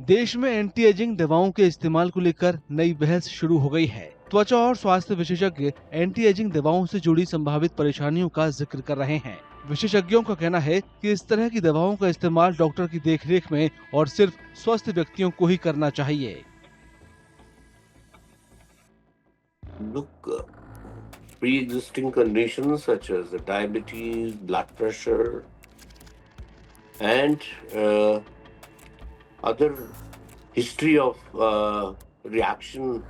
देश में anti ageing दवाओं के इस्तेमाल को लेकर नई बहस शुरू हो गई है। त्वचा और स्वास्थ्य विशेषज्ञ एंटी एजिंग दवाओं से जुड़ी संभावित परेशानियों का जिक्र कर रहे हैं। विशेषज्ञों का कहना है कि इस तरह की दवाओं का इस्तेमाल डॉक्टर की देखरेख में और सिर्फ स्वस्थ व्यक्तियों को ही करना चाहिए। Look, pre-existing conditions such as diabetes, blood pressure, and other history of reaction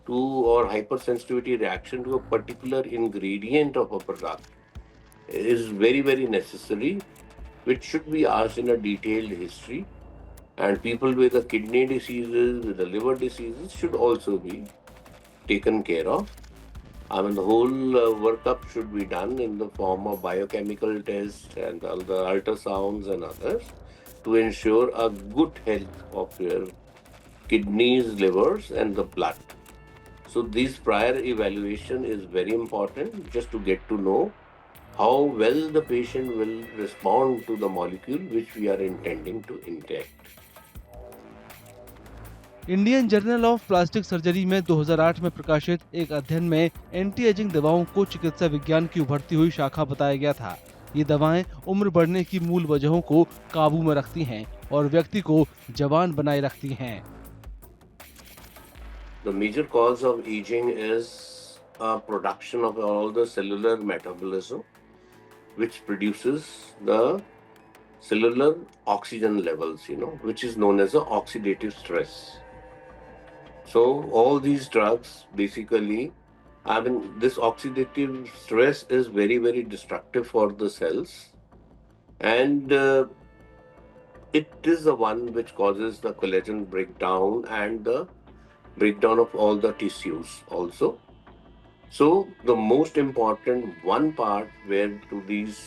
to or hypersensitivity reaction to a particular ingredient of a product is very necessary, which should be asked in a detailed history. And people with the kidney diseases, with the liver diseases should also be taken care of. I mean, the whole workup should be done in the form of biochemical tests and all the ultrasounds and others to ensure a good health of your kidneys, livers, and the blood. So this prior evaluation is very important just to get to know how well the patient will respond to the molecule which we are intending to inject. Indian journal of plastic surgery में 2008 में प्रकाशित एक अध्ययन में anti ageing दवाओं को चिकित्सा विज्ञान की उभरती हुई शाखा बताया गया था। ये दवाएं उम्र बढ़ने की मूल वजहों को काबू में रखती हैं और व्यक्ति को जवान बनाए रखती हैं। The major cause of aging is a production of all the cellular metabolism, which produces the cellular oxygen levels, which is known as the oxidative stress. So all these drugs basically, this oxidative stress is very destructive for the cells, and it is the one which causes the collagen breakdown and the breakdown of all the tissues also. So the most important one part where to these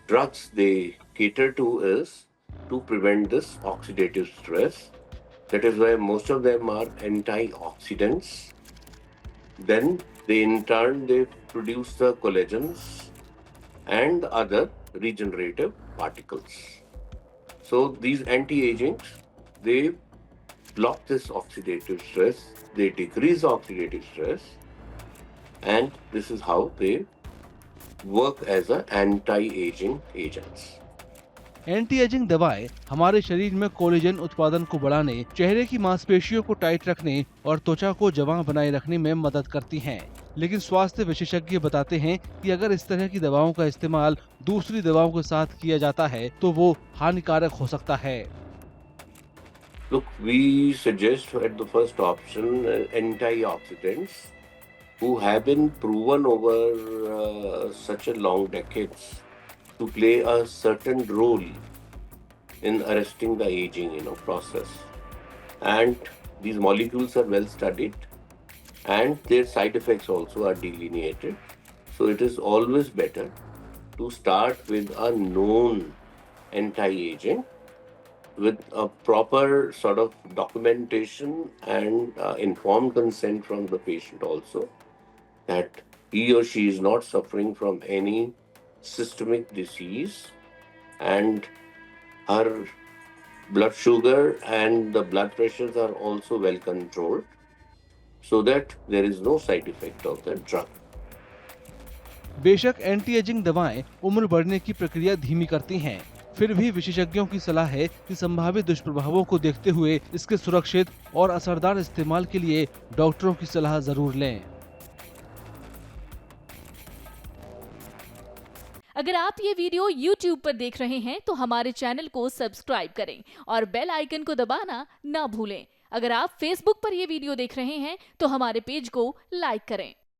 drugs they cater to is to prevent this oxidative stress. That is why most of them are antioxidants. Then they in turn they produce the collagens and other regenerative particles. So these anti-agings, they block this oxidative stress, they decrease oxidative stress, and this is how they work as an anti-aging agents. Anti ageing दवाएं हमारे शरीर में collagen उत्पादन को बढ़ाने, चेहरे की मांसपेशियों को टाइट रखने और त्वचा को जवां बनाए रखने में मदद करती हैं। लेकिन स्वास्थ्य विशेषज्ञ बताते हैं कि अगर इस तरह की दवाओं का इस्तेमाल दूसरी दवाओं के साथ किया जाता है तो वो हानिकारक हो सकता है। Look, we suggest at the first option antioxidants who have been proven over such a long decades to play a certain role in arresting the aging process. And these molecules are well studied and their side effects also are delineated. So it is always better to start with a known anti-aging with a proper sort of documentation and informed consent from the patient also that he or she is not suffering from any systemic disease and her blood sugar and the blood pressures are also well controlled so that there is no side effect of the drug. बेशक anti ageing दवाएं उम्र बढ़ने की प्रक्रिया धीमी करती हैं, फिर भी विशेषज्ञों की सलाह है कि संभावित दुष्प्रभावों को देखते हुए इसके सुरक्षित और असरदार इस्तेमाल के लिए डॉक्टरों की सलाह जरूर लें। अगर आप ये वीडियो YouTube पर देख रहे हैं तो हमारे चैनल को सब्सक्राइब करें और बेल आइकन को दबाना ना भूलें। अगर आप Facebook पर ये वीडियो देख रहे हैं तो हमारे पेज को लाइक करें।